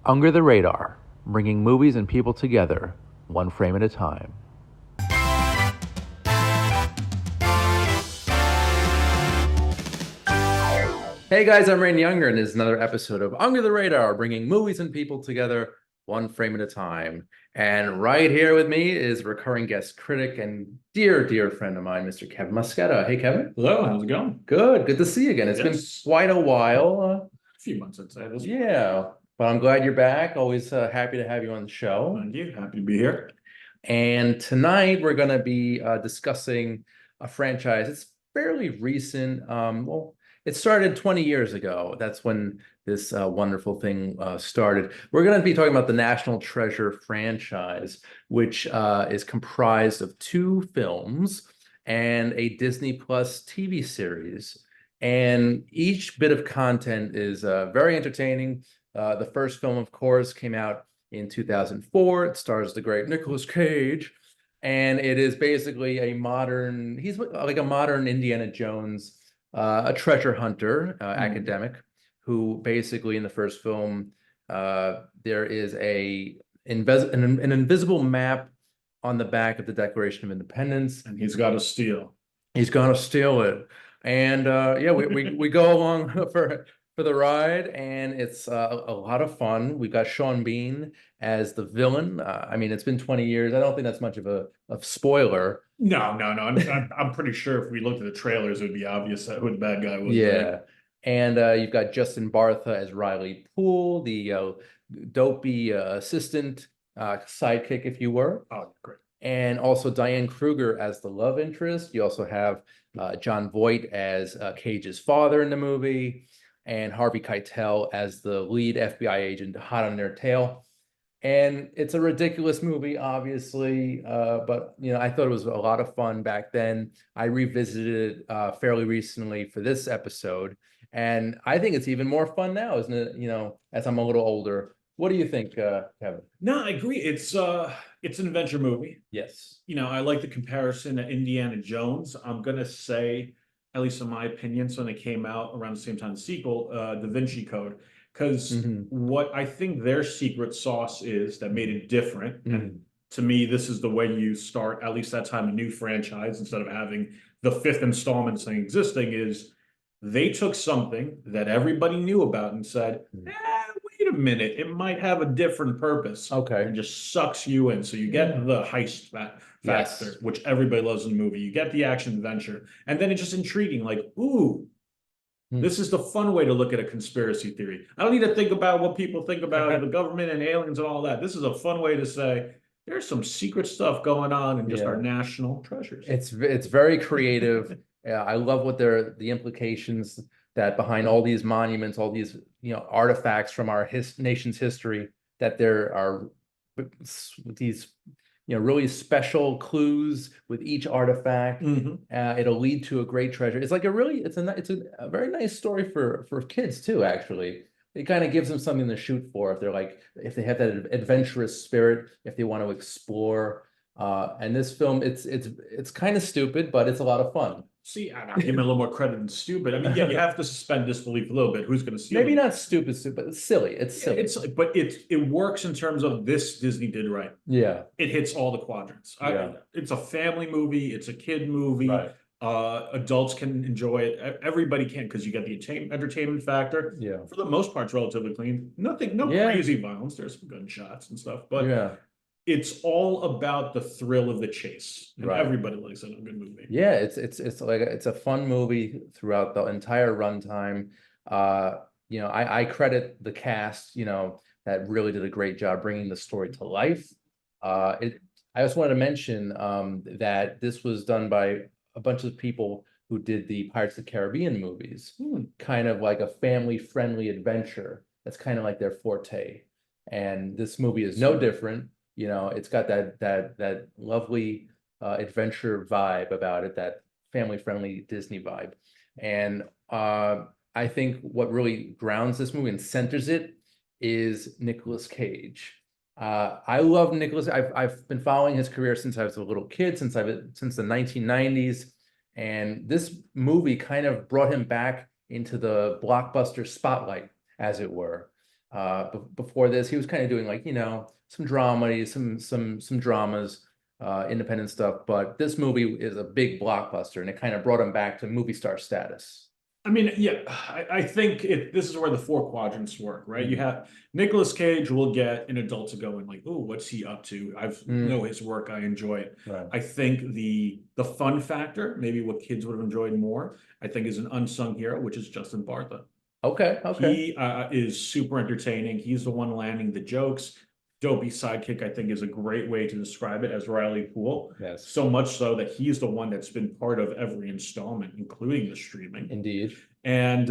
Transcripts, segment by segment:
Under the Radar, bringing movies and people together, one frame at a time. Hey guys, I'm Rain Younger, and this is another episode of Under the Radar, bringing movies and people together, one frame at a time. And right here with me is recurring guest critic and dear friend of mine, Mr. Kevin Mosqueda. Hey, Kevin. Hello, how's it going? Good to see you again. It's been Yes. quite a while. A few months, I'd say. Yeah, but I'm glad you're back. Always happy to have you on the show. Thank you. Happy to be here. And tonight we're going to be discussing a franchise. It's fairly recent. It started 20 years ago. That's when this wonderful thing started. We're going to be talking about the National Treasure franchise, which is comprised of two films and a Disney Plus TV series. And each bit of content is very entertaining. The first film, of course, came out in 2004. It stars the great Nicolas Cage, and it is basically he's like a modern Indiana Jones, a treasure hunter, academic, who basically in the first film, there is an invisible map on the back of the Declaration of Independence. And he's got to steal. He's gonna steal it. And yeah, we go along for the ride, and it's a lot of fun. We've got Sean Bean as the villain. I mean, it's been 20 years. I don't think that's much of a spoiler. No. I'm pretty sure if we looked at the trailers, it would be obvious who the bad guy was. Yeah. And you've got Justin Bartha as Riley Poole, the dopey assistant sidekick, if you were. Oh, great. And also Diane Kruger as the love interest. You also have John Voight as Cage's father in the movie, and Harvey Keitel as the lead FBI agent hot on their tail. And it's a ridiculous movie, obviously, but I thought it was a lot of fun back then. I revisited it fairly recently for this episode, and I think it's even more fun now, isn't it? As I'm a little older. What do you think, Kevin? No, I agree. It's an adventure movie. Yes. I like the comparison to Indiana Jones. I'm gonna say, at least in my opinion, so when it came out around the same time the sequel, Da Vinci Code. Because what I think their secret sauce is that made it different, and to me, this is the way you start, at least that time, a new franchise, instead of having the fifth installment thing existing, is they took something that everybody knew about and said, wait a minute, it might have a different purpose. Okay. And just sucks you in. So you get the heist factor, which everybody loves in the movie. You get the action adventure. And then it's just intriguing, like, ooh, this is the fun way to look at a conspiracy theory. I don't need to think about what people think about the government and aliens and all that. This is a fun way to say there's some secret stuff going on in just our national treasures. It's very creative. I love what the implications that behind all these monuments, all these artifacts from our nation's history, that there are these really special clues with each artifact. It'll lead to a great treasure. It's like it's a very nice story for kids too, actually. It kind of gives them something to shoot for if they have that adventurous spirit, if they want to explore. And this film, it's kind of stupid, but it's a lot of fun. See, I give him a little more credit than stupid. I mean, yeah, you have to suspend disbelief a little bit. Who's going to steal? Maybe not stupid, but it's silly. It's silly. But it works in terms of this Disney did right. Yeah, it hits all the quadrants. It's a family movie. It's a kid movie. Right. Adults can enjoy it. Everybody can, because you get the entertainment factor. Yeah. For the most part, it's relatively clean. No crazy violence. There's some gunshots and stuff, but it's all about the thrill of the chase, and everybody likes it in a good movie. Yeah, it's a fun movie throughout the entire runtime. I credit the cast, that really did a great job bringing the story to life. I just wanted to mention that this was done by a bunch of people who did the Pirates of the Caribbean movies, kind of like a family-friendly adventure. That's kind of like their forte, and this movie is no different. It's got that lovely adventure vibe about it, that family-friendly Disney vibe. And I think what really grounds this movie and centers it is Nicolas Cage. I love Nicolas. I've been following his career since I was a little kid, since the 1990s. And this movie kind of brought him back into the blockbuster spotlight, as it were. Before this, he was kind of doing like, some dramedy, some dramas, independent stuff. But this movie is a big blockbuster, and it kind of brought him back to movie star status. I mean, yeah, I think this is where the four quadrants work, right? You Mm. have Nicolas Cage will get an adult to go and like, oh, what's he up to? I've know Mm. his work, I enjoy it. Right. I think the fun factor, maybe what kids would have enjoyed more, I think is an unsung hero, which is Justin Bartha. Okay. Okay. He is super entertaining. He's the one landing the jokes. Dopey sidekick, I think, is a great way to describe it as Riley Poole. Yes. So much so that he's the one that's been part of every installment, including the streaming. Indeed. And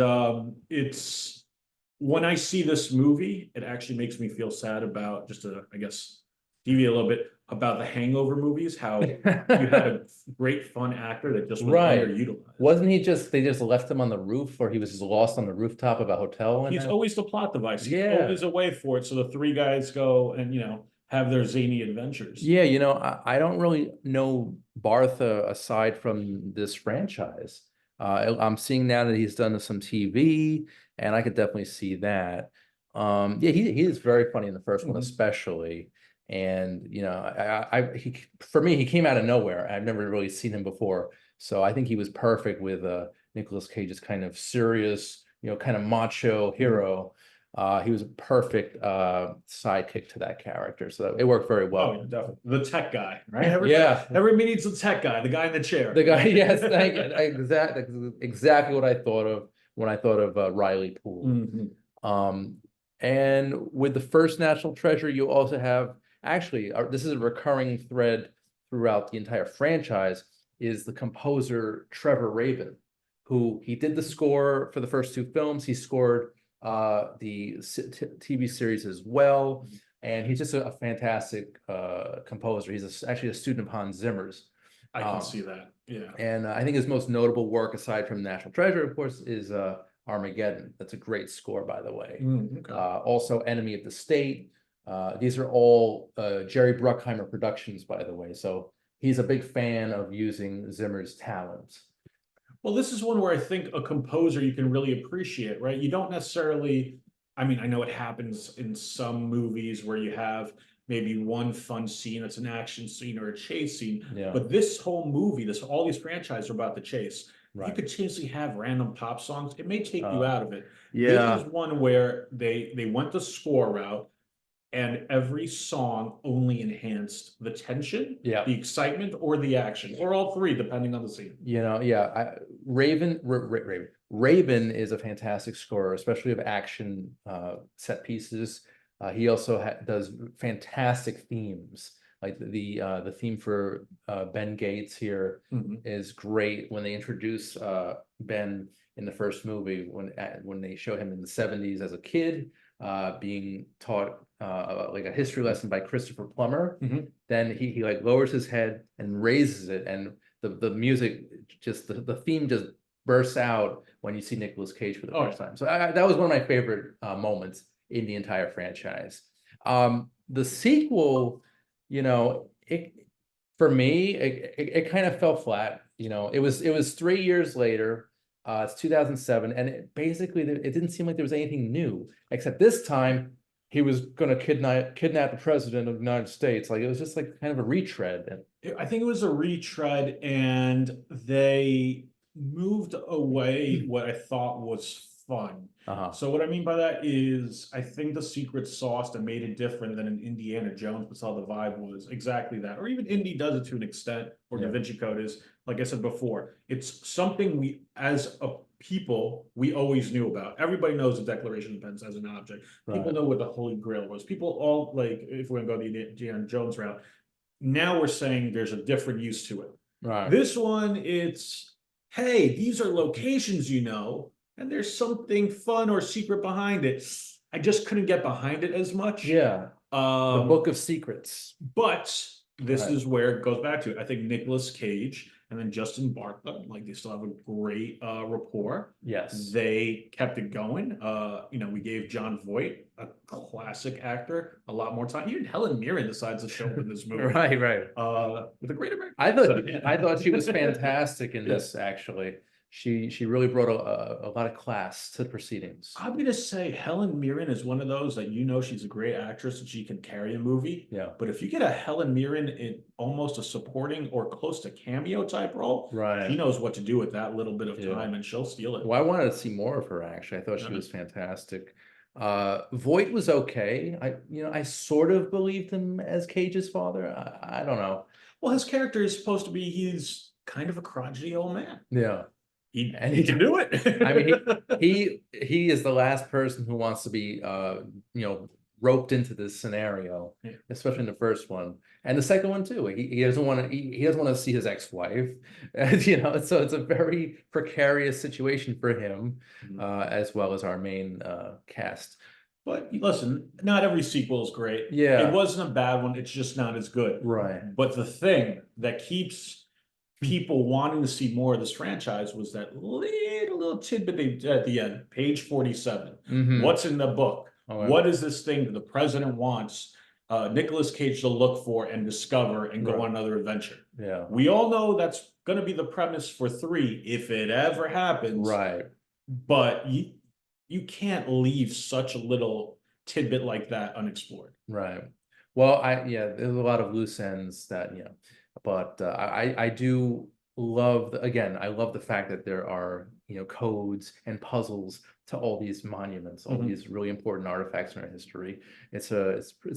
it's when I see this movie, it actually makes me feel sad about just to, I guess, deviate a little bit about the Hangover movies, how you had a great fun actor that just was Right. underutilized. Wasn't they just left him on the roof, or he was just lost on the rooftop of a hotel? He's always the plot device. He's Yeah. always a way for it. So the three guys go and, have their zany adventures. Yeah, I don't really know Bartha aside from this franchise. I'm seeing now that he's done some TV, and I could definitely see that. Yeah, he is very funny in the first one, Mhm. especially. And for me, he came out of nowhere. I've never really seen him before, so I think he was perfect with Nicolas Cage's kind of serious, kind of macho hero. He was a perfect sidekick to that character, so it worked very Oh, well. yeah, definitely. The tech guy, right? Yeah. Everybody needs a tech guy, the guy in the chair. The guy, yes, thank you. Exactly what I thought of when I thought of Riley Poole. Mhm. And with the first National Treasure, you also have actually this is a recurring thread throughout the entire franchise, is the composer Trevor Rabin, who he did the score for the first two films. He scored the TV series as well, and he's just a fantastic composer. He's actually a student of Hans Zimmer's. I can see that. Yeah. And I think his most notable work, aside from National Treasure, of course, is Armageddon. That's a great score, by the way. Okay. Also, Enemy of the State. These are all Jerry Bruckheimer productions, by the way. So he's a big fan of using Zimmer's talents. Well, this is one where I think a composer you can really appreciate, right? You don't necessarily, I mean, I know it happens in some movies where you have maybe one fun scene that's an action scene or a chase scene, Yeah. but this whole movie, all these franchises are about the chase. Right. You could chanceably have random pop songs. It may take you out of it. Yeah. This is one where they went the score route, and every song only enhanced the tension, Yeah. the excitement, or the action, or all three, depending on the scene. Yeah. Raven is a fantastic scorer, especially of action set pieces. He also does fantastic themes. Like the theme for Ben Gates here is great. When they introduce Ben in the first movie, when they show him in the 70s as a kid, being taught like a history lesson by Christopher Plummer, then he like lowers his head and raises it, and the music, just the theme just bursts out when you see Nicolas Cage for the first time. So that was one of my favorite moments in the entire franchise. The sequel, for me, it kind of fell flat. It was 3 years later. It's 2007, and it didn't seem like there was anything new, except this time he was going to kidnap the president of the United States. Like, it was just like kind of a retread. I think it was a retread, and they moved away what I thought was fun. So what I mean by that is, I think the secret sauce that made it different than an Indiana Jones, but how the vibe was exactly that, or even Indy does it to an extent, or Da Vinci Code is, like I said before, it's something we, as a people, we always knew about. Everybody knows the Declaration of Independence as an object. People know what the Holy Grail was. People all, like, if we're gonna go the Indiana Jones route, now we're saying there's a different use to it. Right. This one, it's, hey, these are locations, and there's something fun or secret behind it. I just couldn't get behind it as much. Yeah. The Book of Secrets. But this is where it goes back to. I think Nicolas Cage and then Justin Bartha, like, they still have a great rapport. Yes. They kept it going. We gave Jon Voight, a classic actor, a lot more time. Even Helen Mirren decides to show up in this movie. Right. With a great American. I thought she was fantastic in this, actually. She really brought a lot of class to the proceedings. I'm gonna say Helen Mirren is one of those that she's a great actress and she can carry a movie. Yeah. But if you get a Helen Mirren in almost a supporting or close to cameo type role, she Right. knows what to do with that little bit of Yeah. time and she'll steal it. Well, I wanted to see more of her actually. I thought she was fantastic. Voight was okay. I sort of believed him as Cage's father. I don't know. Well, his character is supposed to be he's kind of a crotchety old man. Yeah. He can do it. I mean, he is the last person who wants to be roped into this scenario, Yeah. especially in the first one. And the second one too. He doesn't want to he doesn't want to see his ex-wife. So it's a very precarious situation for him, as well as our main cast. But listen, not every sequel is great. Yeah. It wasn't a bad one, it's just not as good. Right. But the thing that keeps people wanting to see more of this franchise was that little tidbit they did at the end, page 47. Mhm. What's in the book? Okay. What is this thing that the president wants Nicolas Cage to look for and discover and go Right. on another adventure? Yeah. We all know that's going to be the premise for 3 if it ever happens. Right. But you can't leave such a little tidbit like that unexplored. Right. Well, there's a lot of loose ends that, but I do love I love the fact that there are, codes and puzzles to all these monuments, all these really important artifacts in our history. It's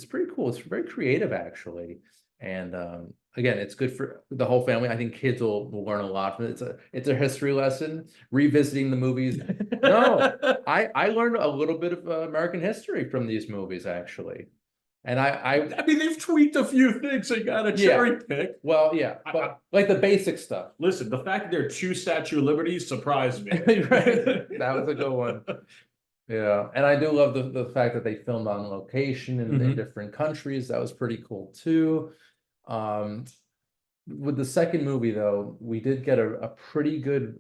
pretty cool. It's very creative actually. And again, it's good for the whole family. I think kids will learn a lot from it. It's a history lesson, revisiting the movies. No, I learned a little bit of American history from these movies actually. And I mean, they've tweaked a few things, so you got to cherry pick. Well, yeah, but like the basic stuff. Listen, the fact that there are 2 Statue of Liberties surprised me. Right. That was a good one. Yeah, and I do love the fact that they filmed on location in different countries. That was pretty cool too. With the second movie though, we did get a pretty good,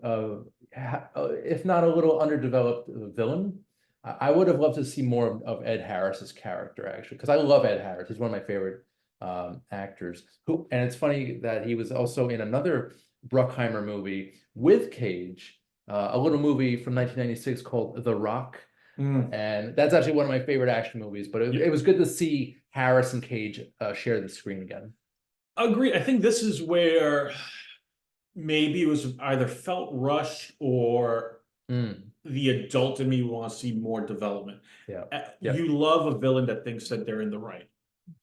if not a little underdeveloped villain. I would have loved to see more of Ed Harris's character actually, because I love Ed Harris. He's one of my favorite actors. And it's funny that he was also in another Bruckheimer movie with Cage, a little movie from 1996 called The Rock. And that's actually one of my favorite action movies, but it was good to see Harris and Cage share the screen again. Agree. I think this is where maybe it was either felt rushed or the adult in me wants to see more development. Yeah. You love a villain that thinks that they're in the right.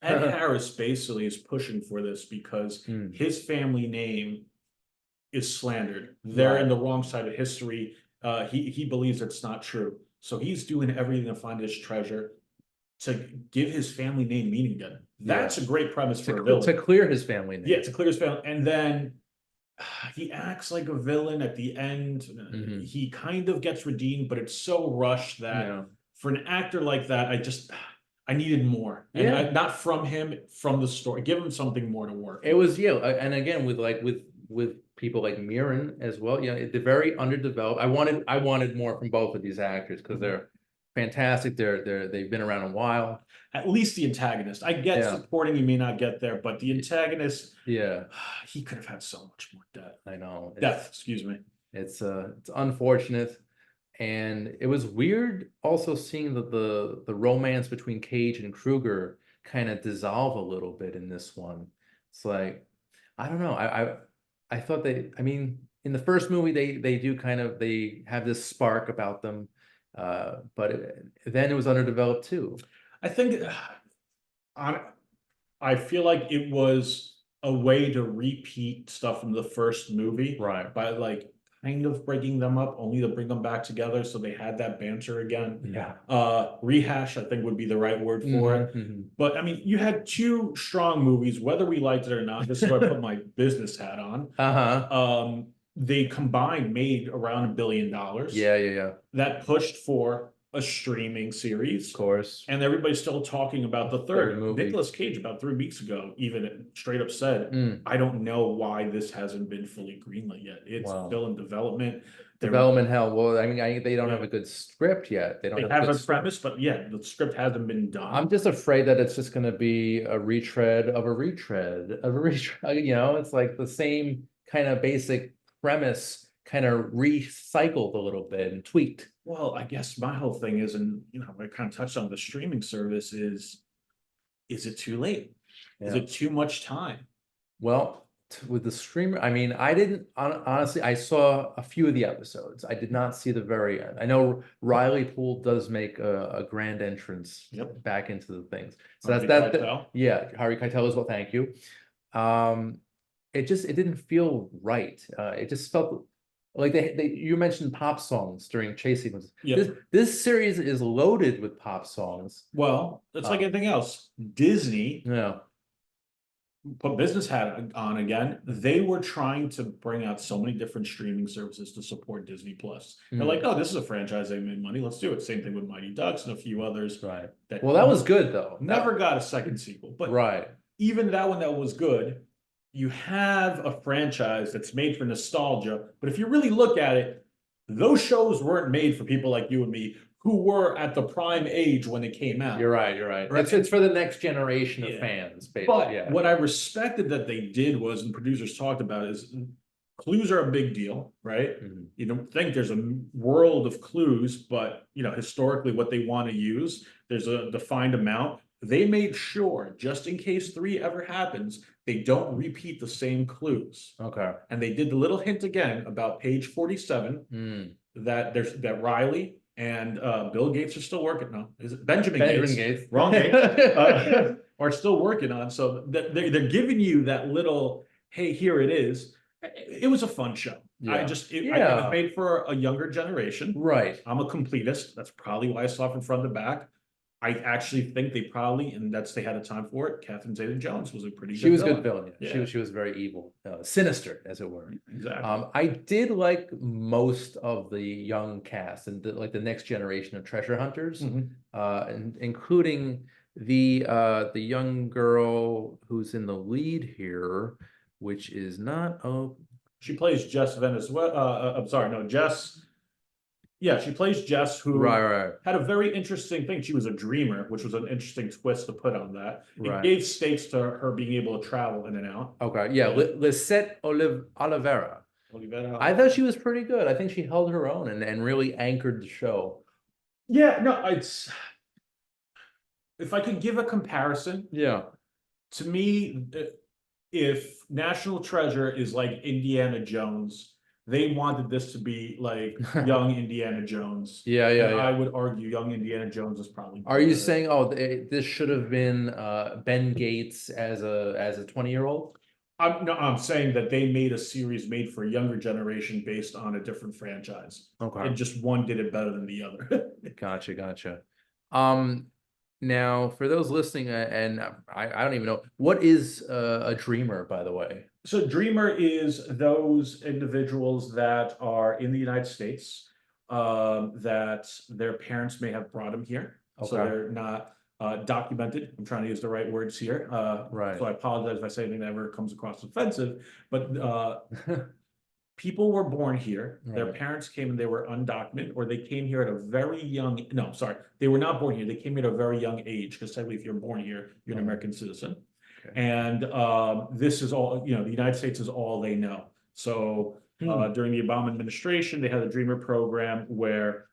Ed Harris basically is pushing for this because his family name is slandered. They're in the wrong side of history. He believes it's not true. So he's doing everything to find his treasure to give his family name meaning again. That's a great premise for a villain. To clear his family name. Yeah, to clear his family. And then he acts like a villain at the end. He kind of gets redeemed, but it's so rushed that for an actor like that, I needed more. And not from him, from the story. Give him something more to work. It was, and again, with people like Mirren as well, they're very underdeveloped. I wanted more from both of these actors because they're fantastic. They've been around a while. At least the antagonist. I get supporting, you may not get there, but the antagonist, he could have had so much more death. I know. Death, excuse me. It's unfortunate. And it was weird also seeing the romance between Cage and Kruger kind of dissolve a little bit in this one. It's like, I don't know. I thought in the first movie they do they have this spark about them. But then it was underdeveloped too. I think I feel like it was a way to repeat stuff from the first movie, right? By like kind of breaking them up, only to bring them back together, so they had that banter again. Yeah. Rehash, I think, would be the right word for it. But I mean, you had 2 strong movies, whether we liked it or not. This is where I put my business hat on. They combined made around $1 billion. Yeah. That pushed for a streaming series. Of course. And everybody's still talking about the third movie. Nicolas Cage about 3 weeks ago even straight up said, I don't know why this hasn't been fully greenlit yet. It's still in development. Development hell. Well, I mean, they don't have a good script yet. They have a premise, but the script hasn't been done. I'm just afraid that it's just going to be a retread of a retread of a retread. It's like the same kind of basic premise kind of recycled a little bit and tweaked. Well, I guess my whole thing is, and I kind of touched on the streaming service is it too late? Is Yeah. it too much time? Well, with the streamer, I mean, I didn't honestly, I saw a few of the episodes. I did not see the very end. I know Riley Poole does make a grand entrance Yep. back into the things. So Harvey that's that, Keitel. yeah, Harry Keitel as well, thank you. It didn't feel right. It just felt like you mentioned pop songs during chase sequences. Yep. This series is loaded with pop songs. Well, it's like anything else. Disney Yeah. put business hat on again. They were trying to bring out so many different streaming services to support Disney Plus. They're like, oh, this is a franchise they made money. Let's do it. Same thing with Mighty Ducks and a few others. Right. That Well, that was good though. never got a second sequel. But right. even that one that was good, you have a franchise that's made for nostalgia. But if you really look at it, those shows weren't made for people like you and me who were at the prime age when it came out. You're right. You're right. Right. It's for the next generation of Yeah. fans, basically. But Yeah. what I respected that they did was, and producers talked about, is clues are a big deal, right? Mhm. You don't think there's a world of clues, but historically what they want to use, there's a defined amount. They made sure, just in case 3 ever happens, they don't repeat the same clues. Okay. And they did the little hint again about page 47 that Riley and Bill Gates are still working on. Is it Benjamin Gates? Wrong Gates. Are still working on. So they're giving you that little, hey, here it is. It was a fun show. Yeah. I think it was made for a younger generation. Right. I'm a completist. That's probably why I saw it from front to back. I actually think they probably, and they had a time for it. Catherine Zeta-Jones was a pretty good. She was villain. good villain. Yeah. Yeah. She was very evil, sinister, as it were. Exactly. I did like most of the young cast and the next generation of treasure hunters, and including the young girl who's in the lead here, which is not She plays Jess Venezuela. I'm sorry, no, Jess. Yeah, she plays Jess, who right. had a very interesting thing. She was a dreamer, which was an interesting twist to put on that. It Right. gave stakes to her being able to travel in and out. Okay, yeah, Lisette Oliveira. I thought she was pretty good. I think she held her own and really anchored the show. Yeah, no, if I could give a comparison, Yeah. to me, if National Treasure is like Indiana Jones, they wanted this to be like young Indiana Jones. Yeah. I would argue young Indiana Jones is probably Are you saying, this should have been Ben Gates as a 20-year-old? I'm saying that they made a series made for a younger generation based on a different franchise. Okay. And just one did it better than the other. Gotcha. Now for those listening, and I don't even know, what is a dreamer, by the way? So dreamer is those individuals that are in the United States, that their parents may have brought them here. So Okay. they're not documented. I'm trying to use the right words here. Right. So I apologize if I say anything that ever comes across offensive, but people were born here. Their Right. parents came and they were undocumented, or they came here at a very young, no, sorry, they were not born here. They came here at a very young age, because technically if you're born here, you're an American citizen. Okay. And this is all, the United States is all they know. So during the Obama administration, they had a Dreamer program where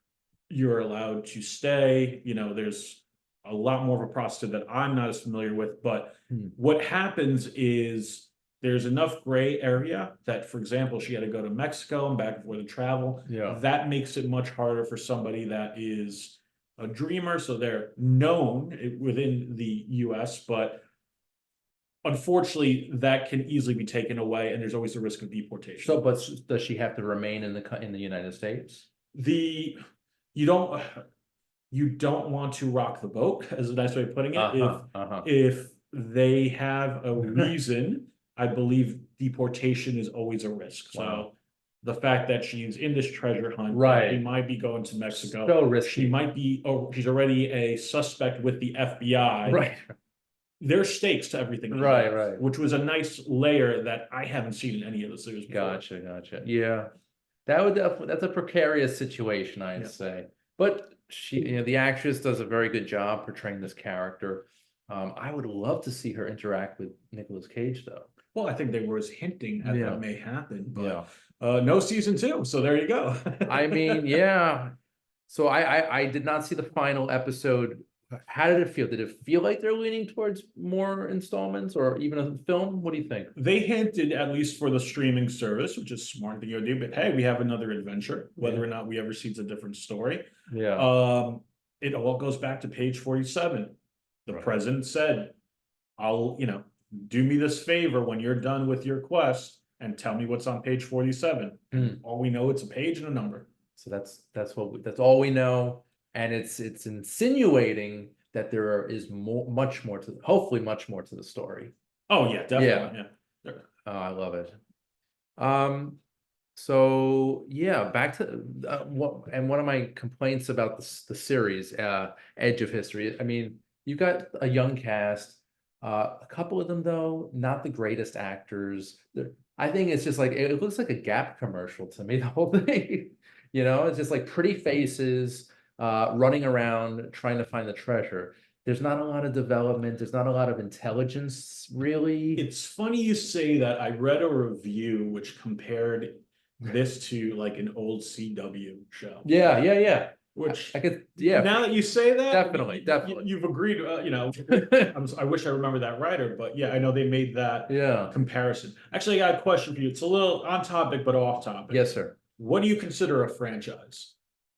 you're allowed to stay. There's a lot more of a process that I'm not as familiar with, but what happens is there's enough gray area that, for example, she had to go to Mexico and back before the travel. Yeah. That makes it much harder for somebody that is a dreamer. So they're known within the US, but unfortunately, that can easily be taken away, and there's always the risk of deportation. So, but does she have to remain in the United States? You don't want to rock the boat, is a nice way of putting it. If they have a reason, I believe deportation is always a risk. Wow. So the fact that she's in this treasure hunt, Right. she might be going to Mexico. So risky. She might be, she's already a suspect with the FBI. Right. There's stakes to everything. Right. Which was a nice layer that I haven't seen in any of the series before. Gotcha. Yeah. That's a precarious situation, I'd say. But she, the actress does a very good job portraying this character. I would love to see her interact with Nicolas Cage, though. Well, I think they were hinting at that may happen, but No season 2, so there you go. I mean, yeah. So I did not see the final episode. How did it feel? Did it feel like they're leaning towards more installments or even a film? What do you think? They hinted, at least for the streaming service, which is smart to go do, but hey, we have another adventure. Whether Yeah. or not we ever see it's a different story. Yeah. It all goes back to page 47. The Right. president said, I'll, do me this favor when you're done with your quest and tell me what's on page 47. And all we know, it's a page and a number. So that's all we know, and it's insinuating that there is much more to, hopefully much more to the story. Oh yeah, definitely. Yeah. Oh, I love it. So yeah, back to one of my complaints about the series, Edge of History. I mean, you got a young cast, a couple of them though, not the greatest actors. I think it's just like it looks like a Gap commercial to me, the whole thing. It's just like pretty faces, running around trying to find the treasure. There's not a lot of development. There's not a lot of intelligence, really. It's funny you say that. I read a review which compared this to like an old CW show. Yeah. Which I could, yeah. Now that you say that, Definitely. you've agreed. I wish I remember that writer, but yeah, I know they made that Yeah. comparison. Actually, I got a question for you. It's a little on topic, but off topic. Yes, sir. What do you consider a franchise?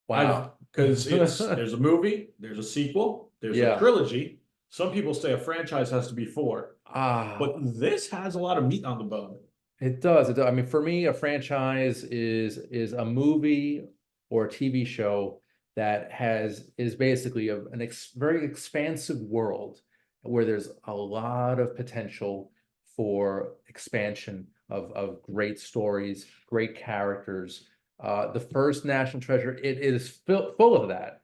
Wow. Because there's a movie, there's a sequel, there's a trilogy. Some people say a franchise has to be 4. But this has a lot of meat on the bone. It does. I mean, for me, a franchise is a movie or a TV show that is basically very expansive world where there's a lot of potential for expansion of great stories, great characters. The first National Treasure, it is full of that.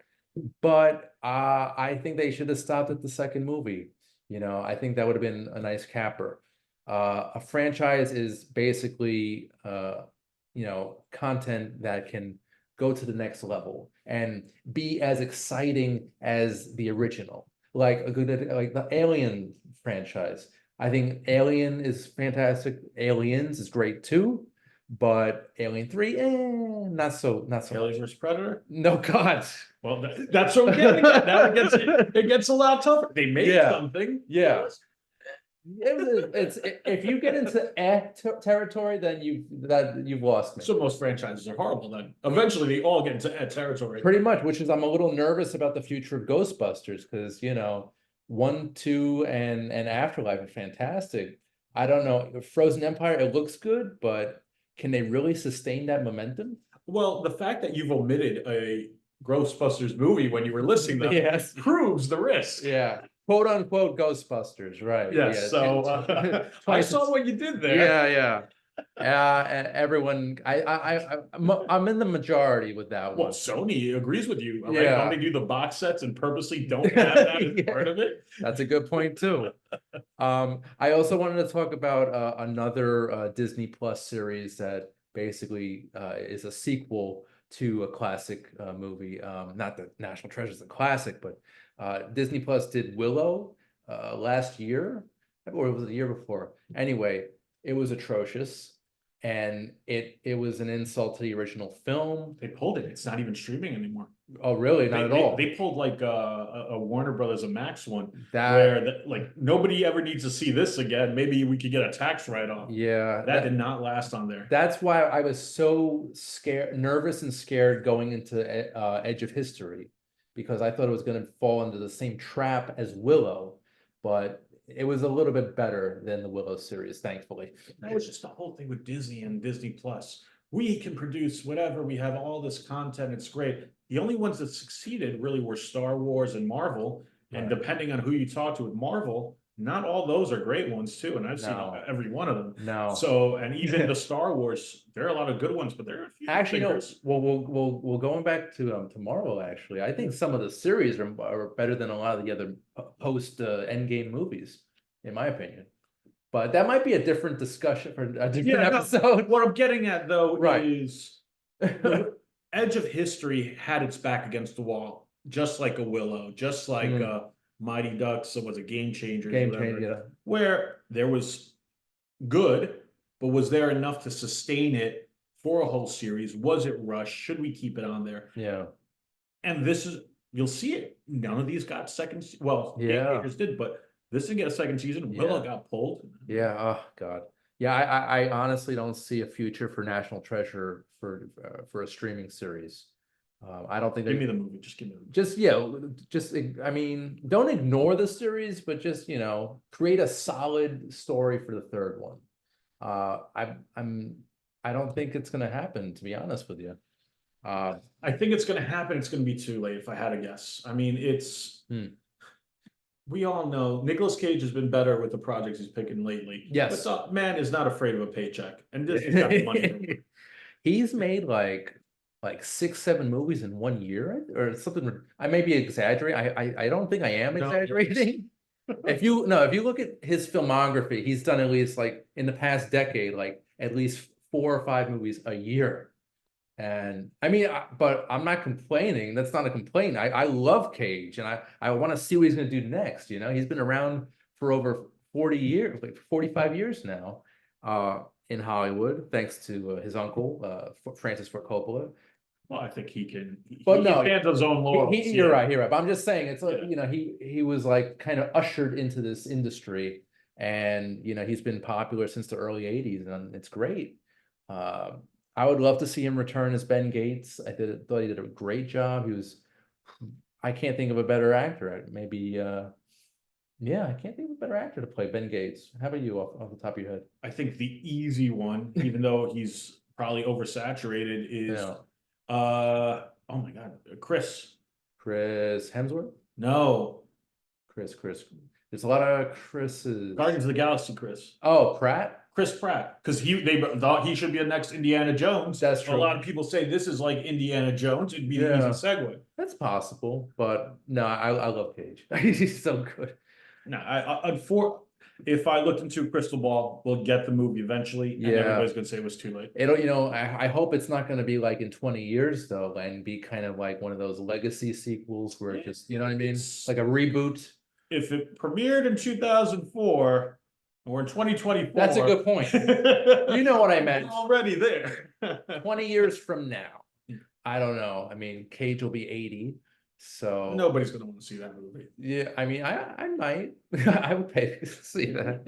But I think they should have stopped at the second movie. I think that would have been a nice capper. A franchise is basically content that can go to the next level and be as exciting as the original. Like the Alien franchise. I think Alien is fantastic. Aliens is great too, but Alien 3, not so Alien vs. Predator? No, God. Well, that's what we're getting at. Now it gets a lot tougher. They made something. Yeah. It's if you get into territory, then you've lost me. So most franchises are horrible. Then eventually they all get into territory. Pretty much, which is I'm a little nervous about the future of Ghostbusters because 1, 2, and Afterlife are fantastic. I don't know, Frozen Empire. It looks good, but can they really sustain that momentum? Well, the fact that you've omitted a Ghostbusters movie when you were listing them proves the risk. Yeah. "Quote unquote Ghostbusters," right? Yes. Yeah. So I saw what you did there. Yeah. Everyone, I'm in the majority with that one. Well, Sony agrees with you. Right? Don't they do the box sets and purposely don't have that as part of it? That's a good point too. I also wanted to talk about another Disney Plus series that basically is a sequel to a classic movie. Not that National Treasure is a classic, but Disney Plus did Willow last year, or it was the year before. Anyway, it was atrocious, and it was an insult to the original film. They pulled it. It's not even streaming anymore. Oh, really? Not at all. They pulled like a Warner Brothers, a Max one, where like nobody ever needs to see this again. Maybe we could get a tax write-off. Yeah, that did not last on there. That's why I was so nervous and scared going into Edge of History, because I thought it was going to fall into the same trap as Willow, but it was a little bit better than the Willow series, thankfully. That was just the whole thing with Disney and Disney Plus. We can produce whatever. We have all this content. It's great. The only ones that succeeded really were Star Wars and Marvel. And depending on who you talk to with Marvel, not all those are great ones too. And I've seen every one of them. No. So, and even the Star Wars, there are a lot of good ones, but there are a few. Actually, no. Well, going back to Marvel, actually, I think some of the series are better than a lot of the other post Endgame movies, in my opinion. But that might be a different discussion for a different episode. What I'm getting at though is the Edge of History had its back against the wall, just like a Willow, just like Mighty Ducks, was a Game Changer, where there was good, but was there enough to sustain it for a whole series? Was it rushed? Should we keep it on there? Yeah. And this is, you'll see it. None of these got second. Well, Game Yeah. Changers did, but this didn't get a second season. Willow Yeah. got pulled. Yeah. Oh God. Yeah. I honestly don't see a future for National Treasure for a streaming series. I don't think Give they me the movie. Just give me the movie. just yeah just I mean don't ignore the series, but just create a solid story for the third one. I don't think it's gonna happen, to be honest with you. I think it's going to happen. It's going to be too late if I had to guess. I mean, we all know Nicolas Cage has been better with the projects he's picking lately. Yes. But the man is not afraid of a paycheck. And this has got the money. He's made like 6, 7 movies in 1 year or something. I may be exaggerating. I don't think I am No, exaggerating. If you look at his filmography, he's done at least like in the past decade, like at least 4 or 5 movies a year. And I mean, but I'm not complaining. That's not a complaint. I love Cage, and I want to see what he's going to do next. He's been around for over 40 years, like 45 years now, in Hollywood, thanks to his uncle, Francis Ford Coppola. Well, I think he can. But no, he stands on his own laurels. You're right. But I'm just saying, it's like he was like kind of ushered into this industry, and he's been popular since the early '80s, and it's great. I would love to see him return as Ben Gates. Thought he did a great job. I can't think of a better actor. Maybe, yeah, I can't think of a better actor to play Ben Gates. How about you off the top of your head? I think the easy one, even though he's probably oversaturated, is oh my God, Chris Hemsworth? No. Chris. There's a lot of Chris's. Guardians of the Galaxy Chris. Oh, Pratt? Chris Pratt, because they thought he should be the next Indiana Jones. That's true. A lot of people say this is like Indiana Jones. It'd be the easy segue. That's possible, but no, I love Cage. He's so good. No, if I looked into a crystal ball, we'll get the movie eventually, and everybody's gonna say it was too late. I hope it's not gonna be like in 20 years though, and be kind of like one of those legacy sequels where it just, you know what I mean? Like a reboot. If it premiered in 2004. We're in 2024. That's a good point. You know what I meant. We're already there. 20 years from now. I don't know. I mean, Cage will be 80. So nobody's gonna want to see that movie. Yeah, I mean, I might. I would pay to see that.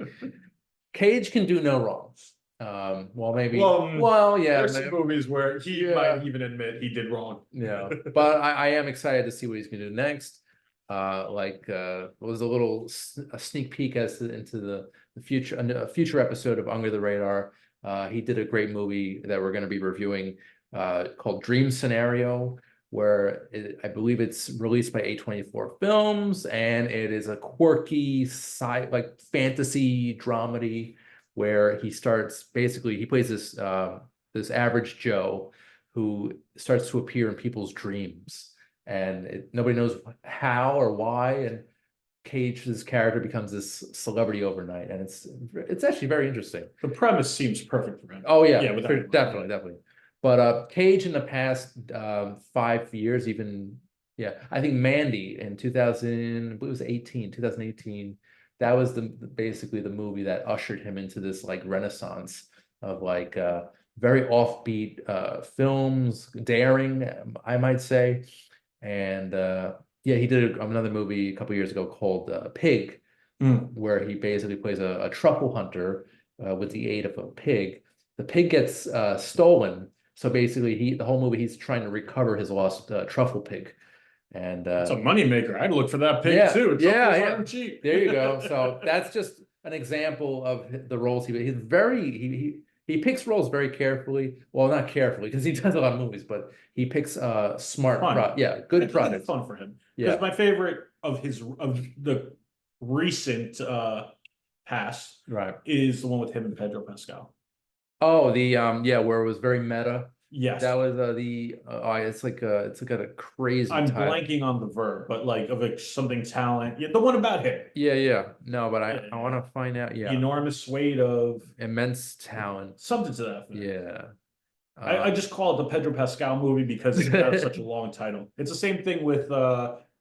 Cage can do no wrongs. Well, maybe. Well, yeah. There's some movies where he might even admit he did wrong. Yeah, but I am excited to see what he's gonna do next. Was a sneak peek into the future, a future episode of Under the Radar. He did a great movie that we're going to be reviewing called Dream Scenario, where I believe it's released by A24 Films, and it is a quirky like fantasy dramedy where he plays this average Joe who starts to appear in people's dreams. And nobody knows how or why, and Cage's character becomes this celebrity overnight, and it's actually very interesting. The premise seems perfect for him. Oh yeah, definitely. But Cage in the past 5 years, I think Mandy in 2018, that was basically the movie that ushered him into this like renaissance of like very offbeat films, daring, I might say. And he did another movie a couple years ago called Pig, where he basically plays a truffle hunter with the aid of a pig. The pig gets stolen, so basically the whole movie he's trying to recover his lost truffle pig. And it's a moneymaker. I'd look for that pig too. Truffles aren't cheap. There you go. So that's just an example of the roles he picks roles very carefully. Well, not carefully because he does a lot of movies, but he picks smart, good projects. Fun for him. Because my favorite of the recent past is the one with him and Pedro Pascal. Oh, where it was very meta. Yes, that was it's like a crazy. I'm blanking on the verb, but like of something talent. Yeah, the one about him. Yeah. No, but I want to find out. Yeah, the enormous weight of immense talent. Something to that effect. Yeah. I just call it the Pedro Pascal movie because it has such a long title. It's the same thing with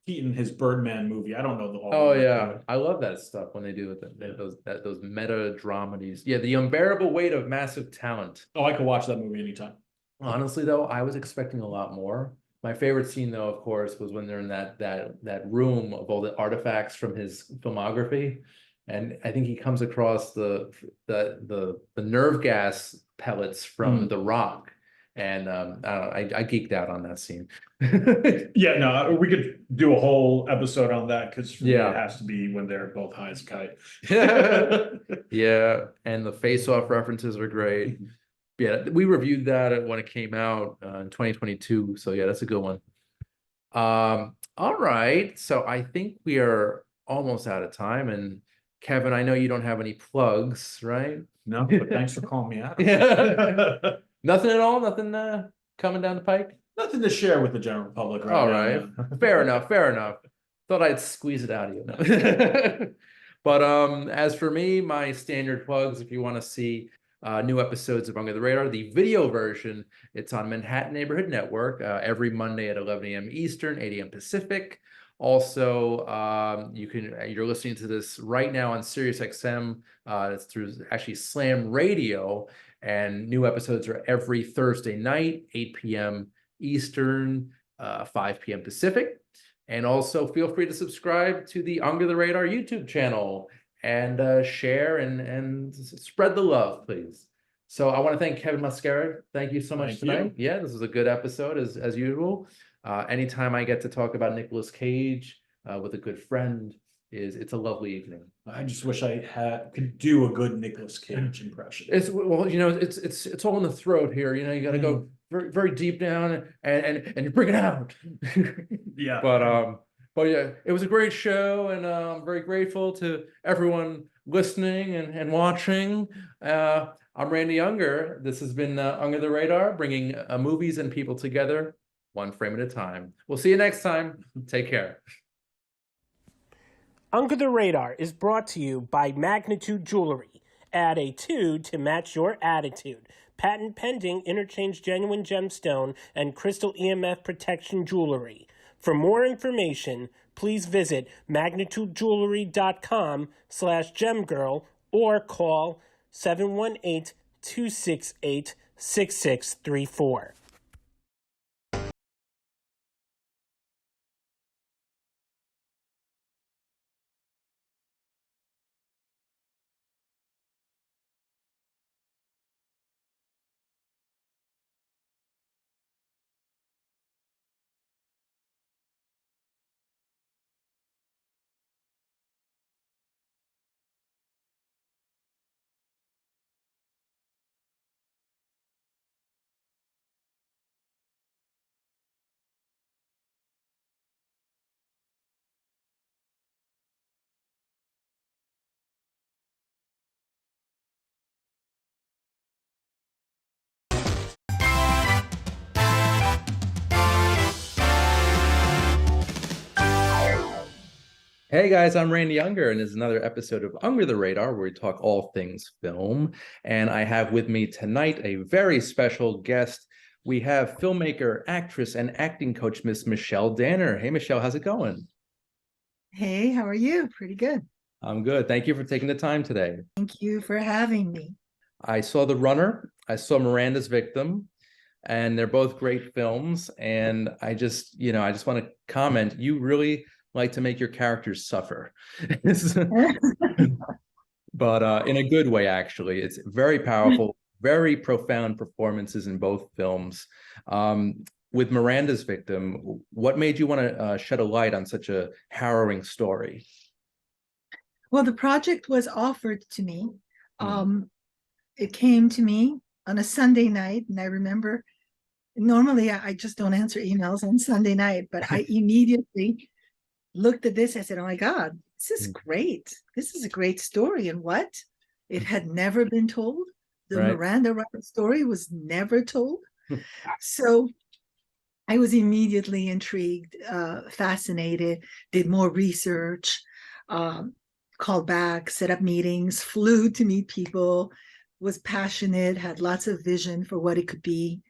Keaton, his Birdman movie. I don't know all Oh the rest of yeah, it. I love that stuff when they do it. Those meta dramedies. Yeah, the unbearable weight of massive talent. Oh, I could watch that movie anytime. Honestly, though, I was expecting a lot more. My favorite scene, though, of course, was when they're in that room of all the artifacts from his filmography, and I think he comes across the nerve gas pellets from Mm. The Rock, and I don't know, I geeked out on that scene. Yeah, no, we could do a whole episode on that because for me it Yeah. has to be when they're both high as a kite. Yeah, and the face-off references are great. Yeah, we reviewed that when it came out in 2022. So yeah, that's a good one. All right. So I think we are almost out of time. And Kevin, I know you don't have any plugs, right? No, but thanks for calling me out. Yeah. Nothing at all? Nothing coming down the pike? Nothing to share with the general public right All now. right. No. Fair enough. Fair enough. Thought I'd squeeze it out of you. But as for me, my standard plugs, if you want to see new episodes of Under the Radar, the video version, it's on Manhattan Neighborhood Network every Monday at 11 a.m. Eastern, 8 a.m. Pacific. Also, you're listening to this right now on Sirius XM. It's through actually Slam Radio, and new episodes are every Thursday night, 8 p.m. Eastern, 5 p.m. Pacific. And also feel free to subscribe to the Under the Radar YouTube channel and share and spread the love, please. So I want to thank Kevin Mascara. Thank you so much tonight. Yeah, this was a good episode as usual. Anytime I get to talk about Nicolas Cage with a good friend, it's a lovely evening. I just wish I could do a good Nicolas Cage impression. It's well, it's all in the throat here. You got to go very, very deep down and you bring it out. Yeah. But yeah, it was a great show, and I'm very grateful to everyone listening and watching. I'm Randy Unger. This has been Under the Radar, bringing movies and people together, one frame at a time. We'll see you next time. Take care. Under the Radar is brought to you by Magnitude Jewelry. Add a 2 to match your attitude. Patent pending interchange genuine gemstone and crystal EMF protection jewelry. For more information, please visit magnitudejewelry.com/gemgirl or call 718-268-6634. Hey guys, I'm Randy Unger, and this is another episode of Under the Radar, where we talk all things film. And I have with me tonight a very special guest. We have filmmaker, actress, and acting coach, Miss Michelle Danner. Hey, Michelle, how's it going? Hey, how are you? Pretty good. I'm good. Thank you for taking the time today. Thank you for having me. I saw The Runner. I saw Miranda's Victim, and they're both great films. And I just want to comment, you really like to make your characters suffer. But in a good way, actually. It's very powerful, very profound performances in both films. With Miranda's Victim, what made you want to shed a light on such a harrowing story? Well, the project was offered to me. It came to me on a Sunday night, and I remember normally I just don't answer emails on Sunday night, but I immediately looked at this. I said, oh my God, this is great. This is a great story. And what? It had never been told. The Miranda Roberts story was never told. So I was immediately intrigued, fascinated, did more research, called back, set up meetings, flew to meet people, was passionate, had lots of vision for what it could be.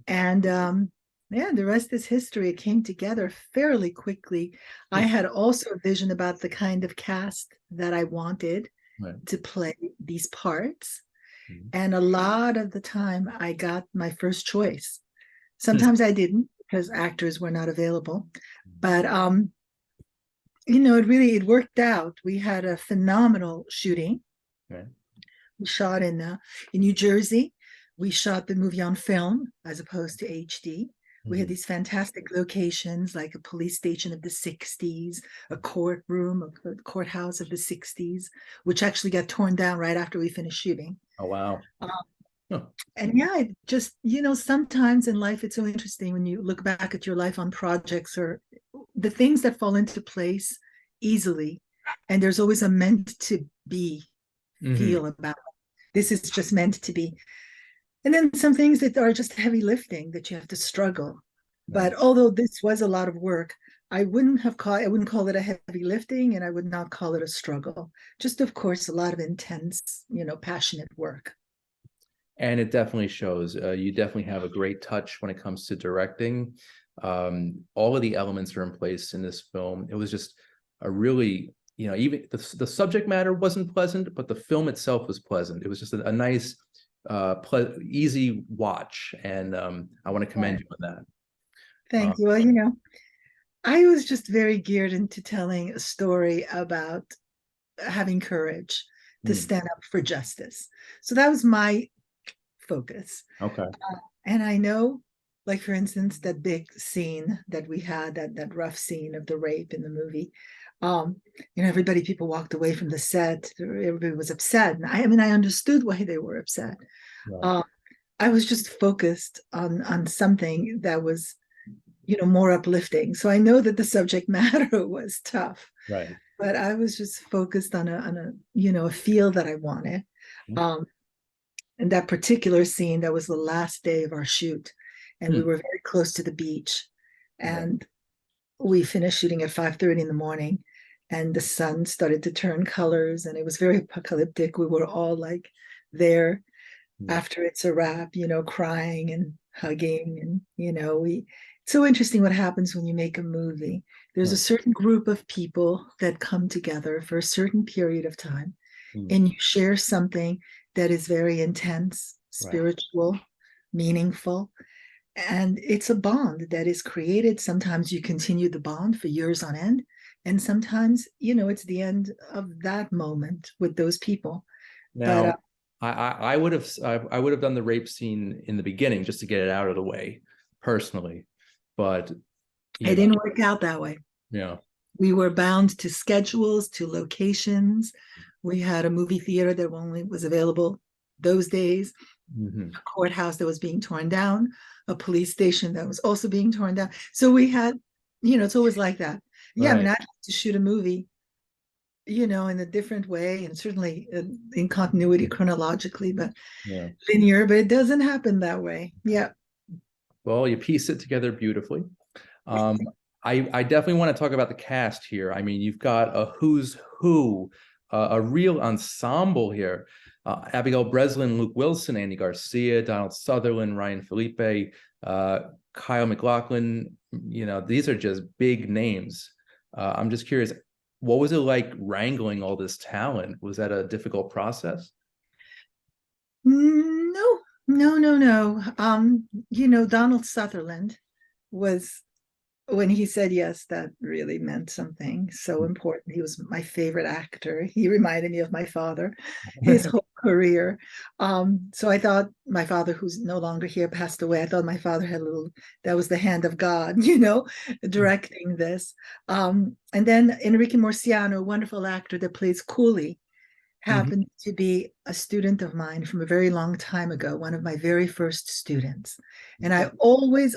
And yeah, the rest is history. It came together fairly quickly. I had also a vision about the kind of cast that I wanted Right. to play these parts. Mhm. And a lot of the time I got my first choice. Sometimes I didn't because actors were not available. But it worked out. We had a phenomenal shooting. Right. We shot in New Jersey. We shot the movie on film as opposed to HD. We had Mhm. these fantastic locations like a police station of the 60s, a courtroom, a courthouse of the 60s, which actually got torn down right after we finished shooting. Oh, wow. Uh, Huh. and yeah, it just, sometimes in life it's so interesting when you look back at your life on projects or the things that fall into place easily. And there's always a meant to be Mhm. feel about it. This is just meant to be. And then some things that are just heavy lifting that you have to struggle. Right. But although this was a lot of work, I wouldn't call it a heavy lifting, and I would not call it a struggle. Just, of course, a lot of intense, passionate work. And it definitely shows. You definitely have a great touch when it comes to directing. All of the elements are in place in this film. It was just a really, even the subject matter wasn't pleasant, but the film itself was pleasant. It was just a nice, easy watch, and I want to commend you on that. Thank you. Well, I was just very geared into telling a story about having courage to Hmm. stand up for justice. So that was my focus. Okay. And I know, like for instance, that big scene that we had, that rough scene of the rape in the movie. Um, people walked away from the set. Everybody was upset. And I understood why they were upset. Right. Uh, I was just focused on something that was, more uplifting. So I know that the subject matter was tough, Right. but I was just focused on a feel that I wanted. Um, and that particular scene, that was the last day of our shoot, and we Hmm. were very close to the beach, Right. and we finished shooting at 5:30 in the morning, and the sun started to turn colors, and it was very apocalyptic. We were all like there Hmm. after it's a wrap, crying and hugging, and we. It's so interesting what happens when you make a movie. There's a Right. certain group of people that come together for a certain period of time, Hmm. and you share something that is very intense, Right. spiritual, meaningful. And it's a bond that is created. Sometimes you continue the bond for years on end. And sometimes, it's the end of that moment with those people. But Now, I would have I would have done the rape scene in the beginning just to get it out of the way, personally. But it you know, didn't work out that way. yeah. We were bound to schedules, to locations. We had a movie theater that only was available those days, Hmm. a courthouse that was being torn down, a police station that was also being torn down. So we had, it's always like that. Yeah, Right. I'd like to shoot a movie, in a different way, and certainly in continuity chronologically, but Yeah. linear, but it doesn't happen that way. Yeah. Well, you piece it together beautifully. Um, I definitely want to talk about the cast here. I mean, you've got a who's who, a real ensemble here. Abigail Breslin, Luke Wilson, Andy Garcia, Donald Sutherland, Ryan Felipe, uh, Kyle MacLachlan. These are just big names. I'm just curious, what was it like wrangling all this talent? Was that a difficult process? No, no, no, no. Donald Sutherland was, when he said yes, that really meant something so important. He was my favorite actor. He reminded me of my father, his whole career. So I thought my father, who's no longer here, passed away. I thought my father had that was the hand of God, directing this. And then Enrique Murciano, a wonderful actor that plays Cooley, Mhm. happened to be a student of mine from a very long time ago, one of my very first students. And I always,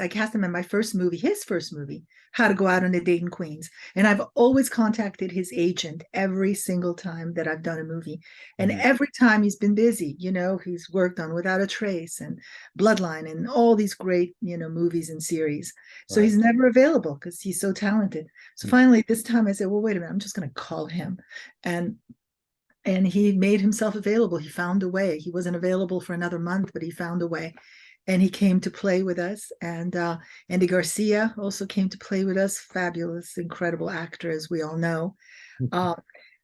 I cast him in my first movie, his first movie, How to Go Out on a Date in Queens. And I've always contacted his agent every single time that I've done a movie. And Mhm. every time he's been busy, he's worked on Without a Trace and Bloodline and all these great, movies and series. So Right. he's never available because he's so talented. So finally, this time I said, well, wait a minute, I'm just going to call him. And he made himself available. He found a way. He wasn't available for another month, but he found a way. and he came to play with us. And Andy Garcia also came to play with us. Fabulous, incredible actor, as we all know.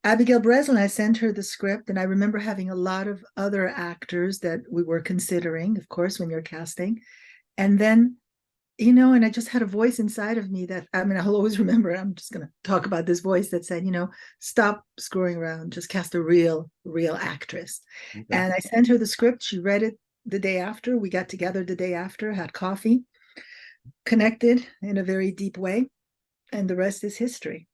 Abigail Breslin, I sent her the script, and I remember having a lot of other actors that we were considering, of course, when you're casting. And then, and I just had a voice inside of me that, I mean, I'll always remember, I'm just going to talk about this voice that said, stop screwing around, just cast a real actress. Okay. And I sent her the script. She read it the day after. We got together the day after, had coffee, connected in a very deep way, and the rest is history.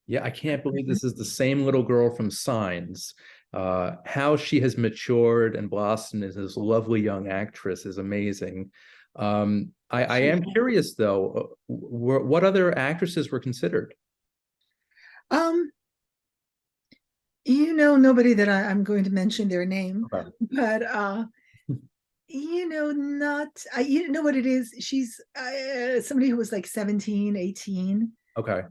Yeah, I can't believe this is the same little girl from Signs. How she has matured and blossomed as this lovely young actress is amazing. I am curious, though, what other actresses were considered? Nobody that I'm going to mention their name, okay. But not, you know what it is? She's somebody who was like 17, 18. Okay.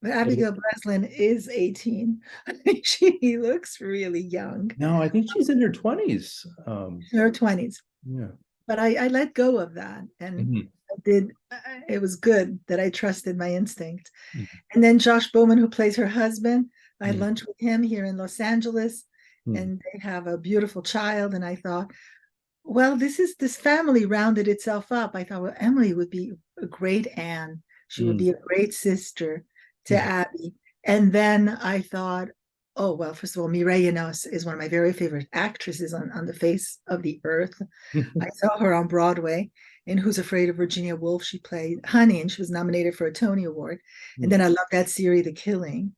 But Abigail Breslin is 18. She looks really young. No, I think she's in her 20s. Her 20s. Yeah. But I let go of that. And it was good that I trusted my instinct. And then Josh Bowman, who plays her husband, I had lunch with him here in Los Angeles, and they have a beautiful child. And I thought, well, this family rounded itself up. I thought, well, Emily would be a great Anne. She would be a great sister to Abby. And then I thought, oh, well, first of all, Mireille Enos is one of my very favorite actresses on the face of the earth. I saw her on Broadway in Who's Afraid of Virginia Woolf. She played Honey, and she was nominated for a Tony Award. And then I love that series, The Killing,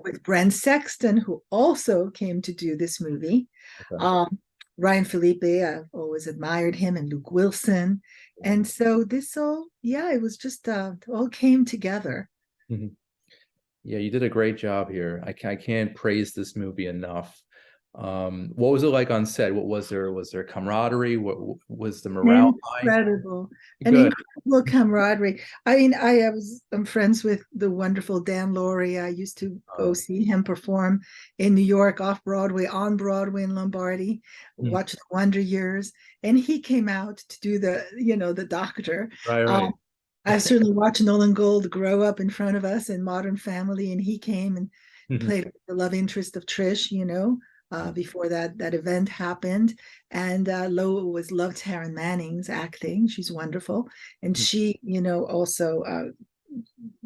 with Brent Sexton, who also came to do this movie. Okay. Ryan Felipe, I've always admired him, and Luke Wilson. And so this all, it was just all came together. Yeah, you did a great job here. I can't praise this movie enough. What was it like on set? What was there? Was there camaraderie? What was the morale? Incredible, an incredible camaraderie. I mean, I'm friends with the wonderful Dan Laurie. I used to go see him perform in New York, off Broadway, on Broadway in Lombardy, watch the Wonder Years, and he came out to do the doctor. Right. I certainly watched Nolan Gold grow up in front of us in Modern Family, and he came and played the love interest of Trish, before that event happened. And Lola loved Taryn Manning's acting. She's wonderful. And she, also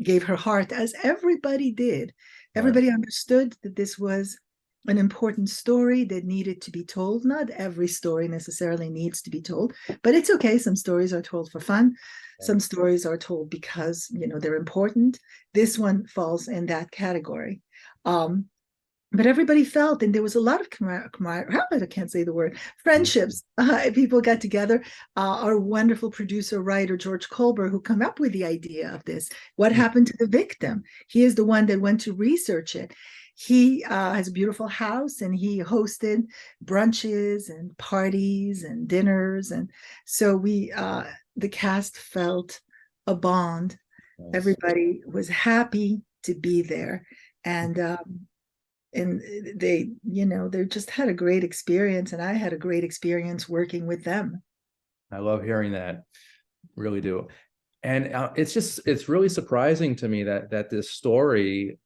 gave her heart, as everybody did. Everybody understood that this was an important story that needed to be told. Not every story necessarily needs to be told, but it's okay. Some stories are told for fun. Some stories are told because, they're important. This one falls in that category. But everybody felt, and there was a lot of camaraderie. I can't say the word, friendships. People got together. Our wonderful producer, writer, George Colbert, who came up with the idea of this. What happened to the victim? He is the one that went to research it. He has a beautiful house, and he hosted brunches and parties and dinners. And so the cast felt a bond. Nice. Everybody was happy to be there. And they, they just had a great experience, and I had a great experience working with them. I love hearing that. Really do. And it's really surprising to me that this story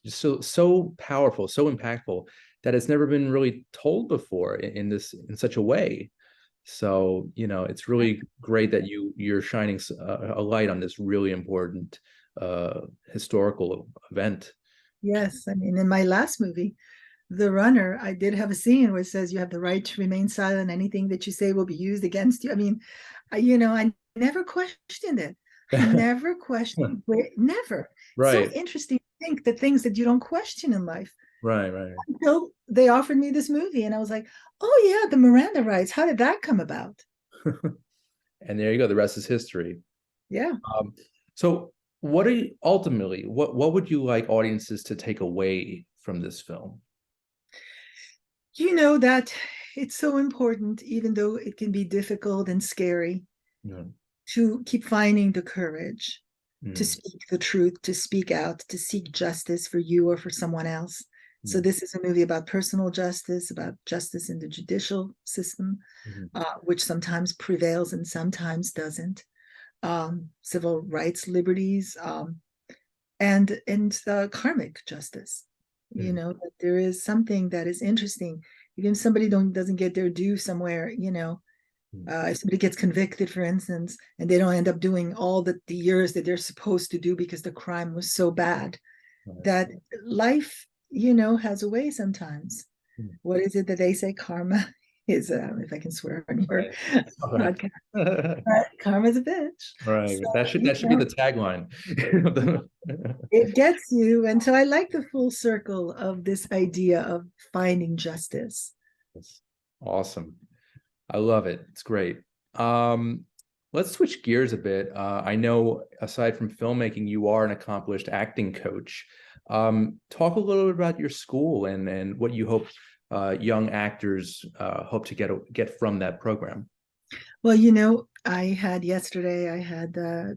is so powerful, so impactful, that it's never been really told before in such a way. So, it's really great that you're shining a light on this really important historical event. Yes, I mean, in my last movie, The Runner, I did have a scene where it says you have the right to remain silent. Anything that you say will be used against you. I mean, I never questioned it. I never questioned it. Never. Right. So interesting to think the things that you don't question in life. Right. Until they offered me this movie, and I was like, oh yeah, the Miranda rights. How did that come about? And there you go. The rest is history. Yeah. So what would you like audiences to take away from this film? That it's so important, even though it can be difficult and scary, to keep finding the courage to speak the truth, to speak out, to seek justice for you or for someone else. So this is a movie about personal justice, about justice in the judicial system, which sometimes prevails and sometimes doesn't. Civil rights, liberties, and karmic justice. You know, that there is something that is interesting. Even if somebody doesn't get their due somewhere, you know, if somebody gets convicted, for instance, and they don't end up doing all the years that they're supposed to do because the crime was so bad, that life, you know, has a way sometimes. What is it that they say? Karma is, if I can swear on your podcast, karma's a bitch. Right. So, That should you be know, the tagline. it gets you. And so I like the full circle of this idea of finding justice. That's awesome. I love it. It's great. Let's switch gears a bit. I know aside from filmmaking, you are an accomplished acting coach. Talk a little bit about your school and what you hope young actors hope to get from that program. Well, you know, I had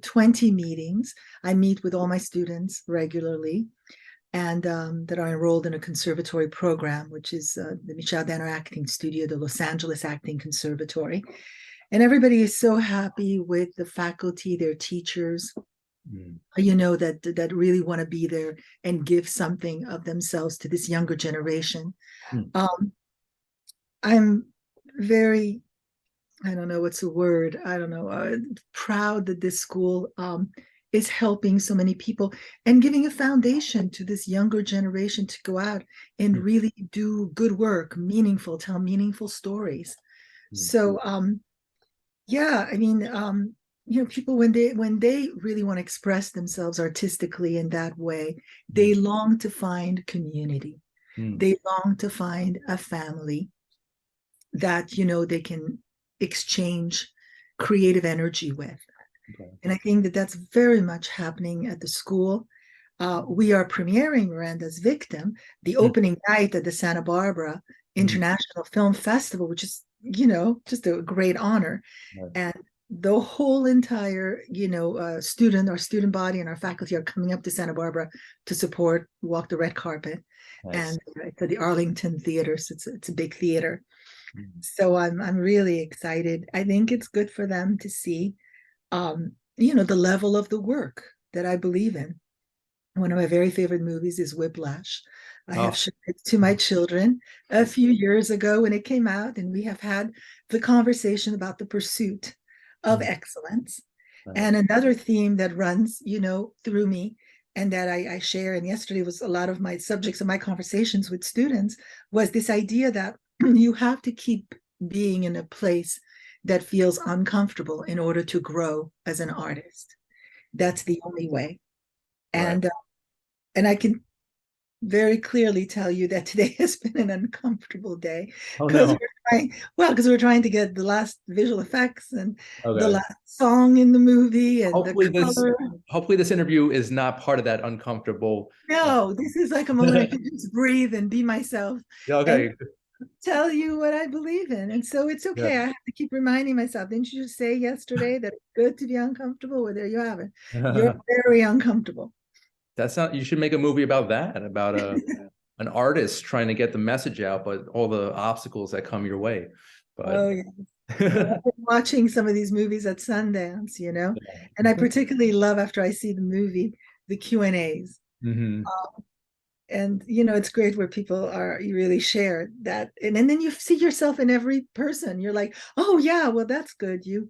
20 meetings. I meet with all my students regularly and that are enrolled in a conservatory program, which is the Michel Danner Acting Studio, the Los Angeles Acting Conservatory. And everybody is so happy with the faculty, their teachers, you know, that really want to be there and give something of themselves to this younger generation. I'm very, I don't know what's the word, I don't know, proud that this school is helping so many people and giving a foundation to this younger generation to go out and really do good work, tell meaningful stories. So yeah, I mean, you know, people when they really want to express themselves artistically in that way, they long to find community. They long to find a family that, you know, they can exchange creative energy with. And I think that that's very much happening at the school. We are premiering Miranda's Victim, the opening night at the Santa Barbara International Film Festival, which is, you know, just a great honor. And the whole entire, you know, our student body and our faculty are coming up to Santa Barbara to support, walk the red carpet. And to the Arlington Theater. So it's a big theater. So I'm really excited. I think it's good for them to see, you know, the level of the work that I believe in. One of my very favorite movies is Whiplash. I have shown it to my children a few years ago when it came out, and we have had the conversation about the pursuit of excellence. And another theme that runs, you know, through me and that I share, and yesterday was a lot of my subjects of my conversations with students, was this idea that you have to keep being in a place that feels uncomfortable in order to grow as an artist. That's the only way. And I can very clearly tell you that today has been an uncomfortable day because we're trying to get the last visual effects and the last song in the movie and hopefully this interview is not part of that uncomfortable. No, this is like a moment I can just breathe and be myself. Okay. Tell you what I believe in. And so it's okay. I have to keep reminding myself. Didn't you just say yesterday that it's good to be uncomfortable? Well, there you have it. You're very uncomfortable. That's not, you should make a movie about that, about an artist trying to get the message out, but all the obstacles that come your way. But yeah. I've been watching some of these movies at Sundance, you know, and I particularly love after I see the movie, the Q&As. And, you know, it's great where you really share that. And then you see yourself in every person. You're like, oh yeah, well, that's good. You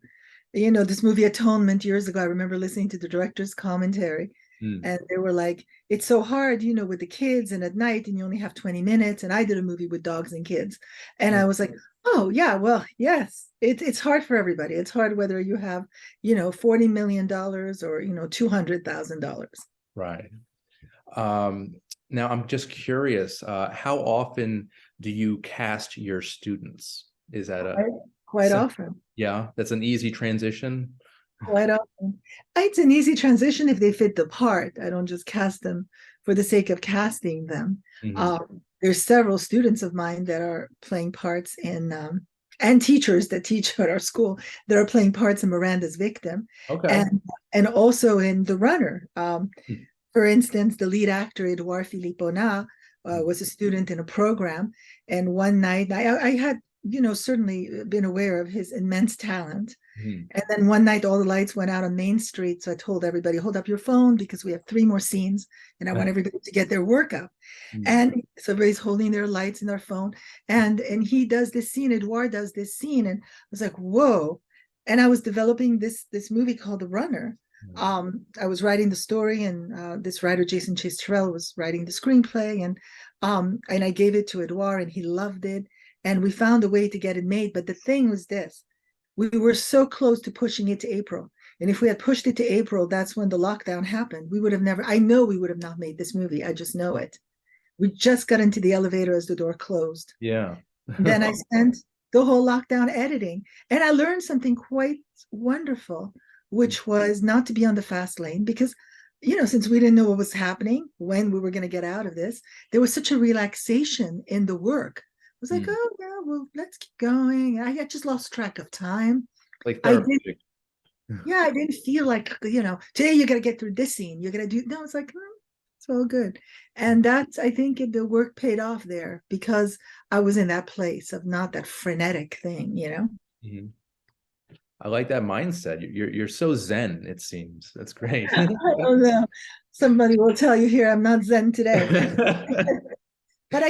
know, this movie Atonement years ago, I remember listening to the director's commentary. And they were like, it's so hard, you know, with the kids and at night and you only have 20 minutes. And I did a movie with dogs and kids. And I was like, oh yeah, well, yes, it's hard for everybody. It's hard whether you have, you know, $40 million or, you know, $200,000. Right. Now I'm just curious, how often do you cast your students? Is that quite often? Yeah, that's an easy transition. Quite often. It's an easy transition if they fit the part. I don't just cast them for the sake of casting them. There's several students of mine that are playing parts in, and teachers that teach at our school that are playing parts in Miranda's Victim. And also in The Runner. For instance, the lead actor, Edouard Philippe Onat, was a student in a program. And one night I had, certainly been aware of his immense talent. And then one night all the lights went out on Main Street. So I told everybody, hold up your phone because we have 3 more scenes and I want everybody to get their work up. And so everybody's holding their lights in their phone. And he does this scene, Edouard does this scene. And I was like, whoa. And I was developing this movie called The Runner. I was writing the story, and this writer, Jason Chase Terrell, was writing the screenplay, and I gave it to Edouard, and he loved it. And we found a way to get it made. But the thing was this: we were so close to pushing it to April. And if we had pushed it to April, that's when the lockdown happened. We would have never, I know we would have not made this movie. I just know it. We just got into the elevator as the door closed. Yeah. Then I spent the whole lockdown editing. And I learned something quite wonderful, which was not to be on the fast lane, because, since we didn't know what was happening, when we were going to get out of this, there was such a relaxation in the work. I was like, oh, yeah, well, let's keep going. I just lost track of time. Like therapeutic. I didn't feel like, today you got to get through this scene. You're going to do, no, it's like, it's all good. And that's, I think the work paid off there because I was in that place of not that frenetic thing, I like that mindset. You're so zen, it seems. That's great. I don't know. Somebody will tell you here, I'm not zen today. But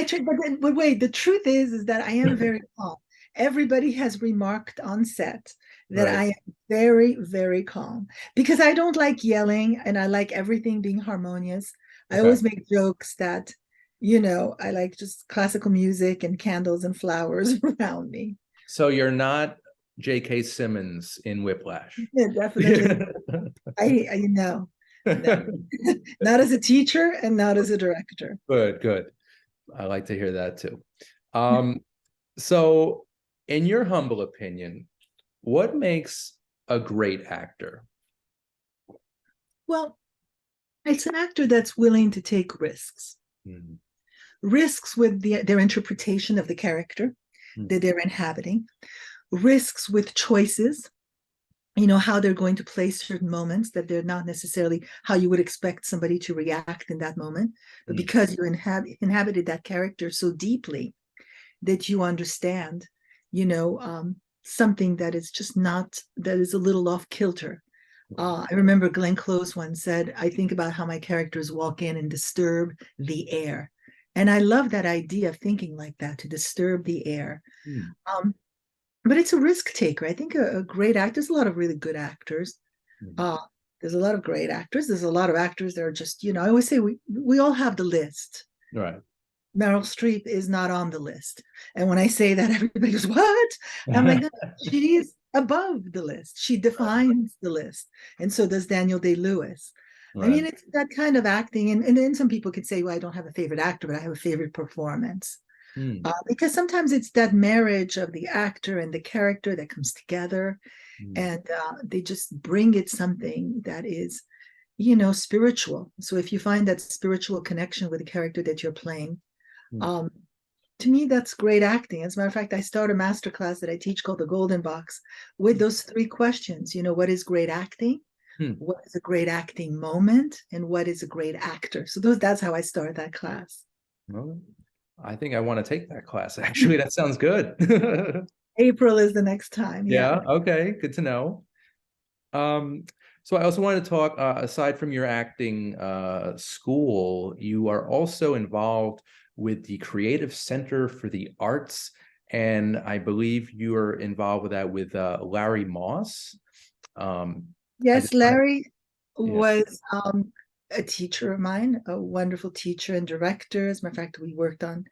but wait, the truth is that I am very calm. Everybody has remarked on set that I am very, very calm because I don't like yelling and I like everything being harmonious. I always make jokes that, I like just classical music and candles and flowers around me. So you're not J.K. Simmons in Whiplash. Yeah, definitely. No. Not as a teacher and not as a director. Good. I like to hear that too. So in your humble opinion, what makes a great actor? Well, it's an actor that's willing to take risks. Risks with their interpretation of the character that they're inhabiting, risks with choices, how they're going to play certain moments that they're not necessarily how you would expect somebody to react in that moment. But because you inhabited that character so deeply that you understand, something that is just not, that is a little off kilter. I remember Glenn Close once said, I think about how my characters walk in and disturb the air. And I love that idea of thinking like that, to disturb the air. But it's a risk taker. I think a great actor, there's a lot of really good actors. There's a lot of great actors. There's a lot of actors that are just, I always say we all have the list. Right. Meryl Streep is not on the list. And when I say that, everybody goes, what? I'm like, no, she's above the list. She defines the list. And so does Daniel Day-Lewis. Right. I mean, it's that kind of acting. And then some people could say, well, I don't have a favorite actor, but I have a favorite performance. Because sometimes it's that marriage of the actor and the character that comes together. And they just bring it something that is, spiritual. So if you find that spiritual connection with the character that you're playing, to me, that's great acting. As a matter of fact, I start a masterclass that I teach called the Golden Box with those 3 questions. What is great acting? What is a great acting moment? And what is a great actor? So that's how I start that class. Well, I think I want to take that class. Actually, that sounds good. April is the next time. Yeah. Okay. Good to know. So I also wanted to talk, aside from your acting school, you are also involved with the Creative Center for the Arts. And I believe you are involved with that with Larry Moss. Yes, Larry was a teacher of mine, a wonderful teacher and director. As a matter of fact, we worked on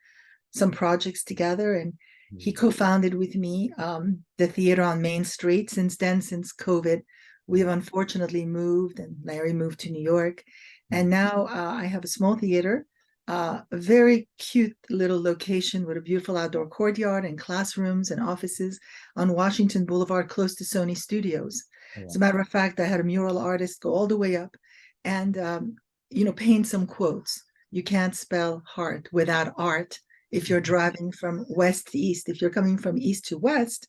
some projects together, and he co-founded with me the theater on Main Street. Since then, since COVID, we have unfortunately moved, and Larry moved to New York. And now I have a small theater, a very cute little location with a beautiful outdoor courtyard and classrooms and offices on Washington Boulevard, close to Sony Studios. As a matter of fact, I had a mural artist go all the way up and, paint some quotes. You can't spell heart without art. If you're driving from west to east, if you're coming from east to west,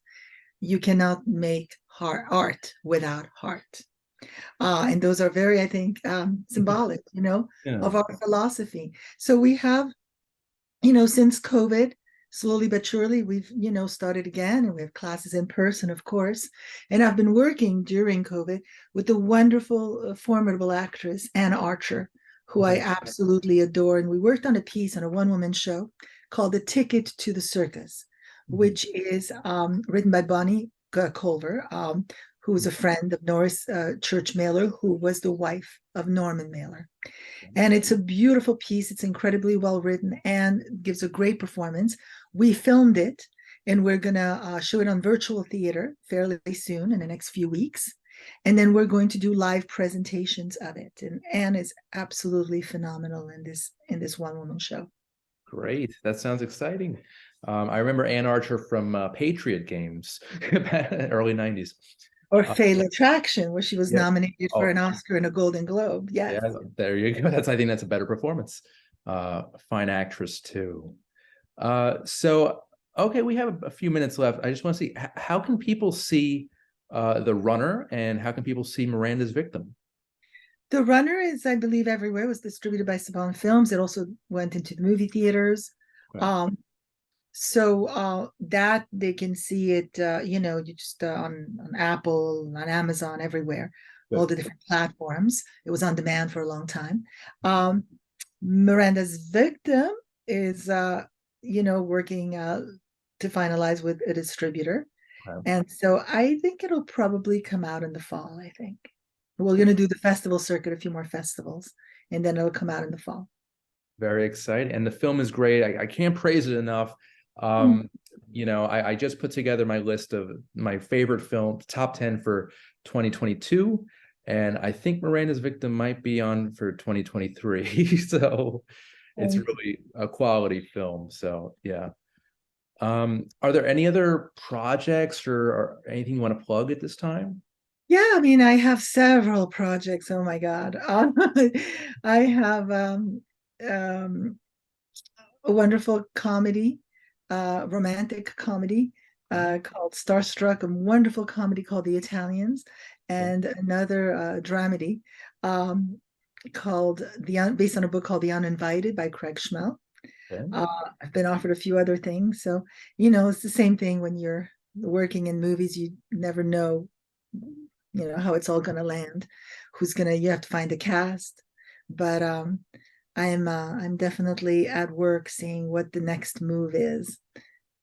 you cannot make art without heart. And those are very, I think, symbolic, of our philosophy. So we have since COVID, slowly but surely, we've, started again, and we have classes in person, of course. And I've been working during COVID with the wonderful, formidable actress, Anne Archer, who I absolutely adore. And we worked on a piece on a one-woman show called The Ticket to the Circus, which is written by Bonnie Culver, who was a friend of Norris Church Mailer, who was the wife of Norman Mailer. And it's a beautiful piece. It's incredibly well written and gives a great performance. We filmed it, and we're going to show it on virtual theater fairly soon in the next few weeks. And then we're going to do live presentations of it. And Anne is absolutely phenomenal in this one-woman show. Great. That sounds exciting. I remember Ann Archer from Patriot Games, early 90s. Or Fatal Attraction, where she was nominated for an Oh, Oscar and a Golden Globe. Yes. yeah, there you go. I think that's a better performance. Fine actress too. So okay, we have a few minutes left. I just want to see how can people see The Runner, and how can people see Miranda's Victim? The Runner is, I believe, everywhere. It was distributed by Saban Films. It also went into the movie theaters. Okay. So that they can see it, you just on Apple, on Amazon, everywhere, all the different platforms. It was on demand for a long time. Miranda's Victim is, working to finalize with a distributor. Okay. And so I think it'll probably come out in the fall, I think. We're going to do the festival circuit, a few more festivals, and then it'll come out in the fall. Very exciting. And the film is great. I can't praise it enough. I just put together my list of my favorite film, top 10 for 2022. And I think Miranda's Victim might be on for 2023. So it's really a quality film. So yeah. Are there any other projects or anything you want to plug at this time? Yeah, I mean, I have several projects. Oh my God. I have a wonderful comedy, romantic comedy called Starstruck, a wonderful comedy called The Italians, and another dramedy called based on a book called The Uninvited by Craig Schmel. I've been offered a few other things. So, it's the same thing when you're working in movies, you never know, how it's all going to land, you have to find a cast. But I'm definitely at work seeing what the next move is.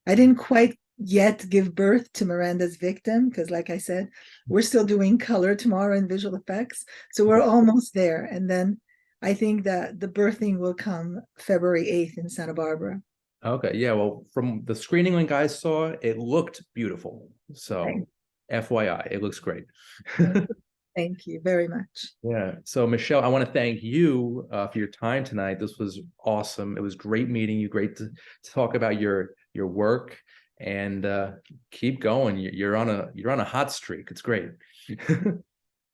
I didn't quite yet give birth to Miranda's Victim because, like I said, we're still doing color tomorrow and visual effects. So we're almost there. And then I think that the birthing will come February 8th in Santa Barbara. Okay. Yeah. Well, from the screening link I saw, it looked beautiful. So FYI, it looks great. Thank you very much. Yeah. So Michelle, I want to thank you for your time tonight. This was awesome. It was great meeting you. Great to talk about your work, and keep going. You're on a hot streak. It's great.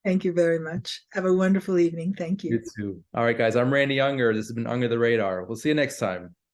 Thank you very much. Have a wonderful evening. Thank you. You too. All right, guys. I'm Randy Unger. This has been Under the Radar. We'll see you next time.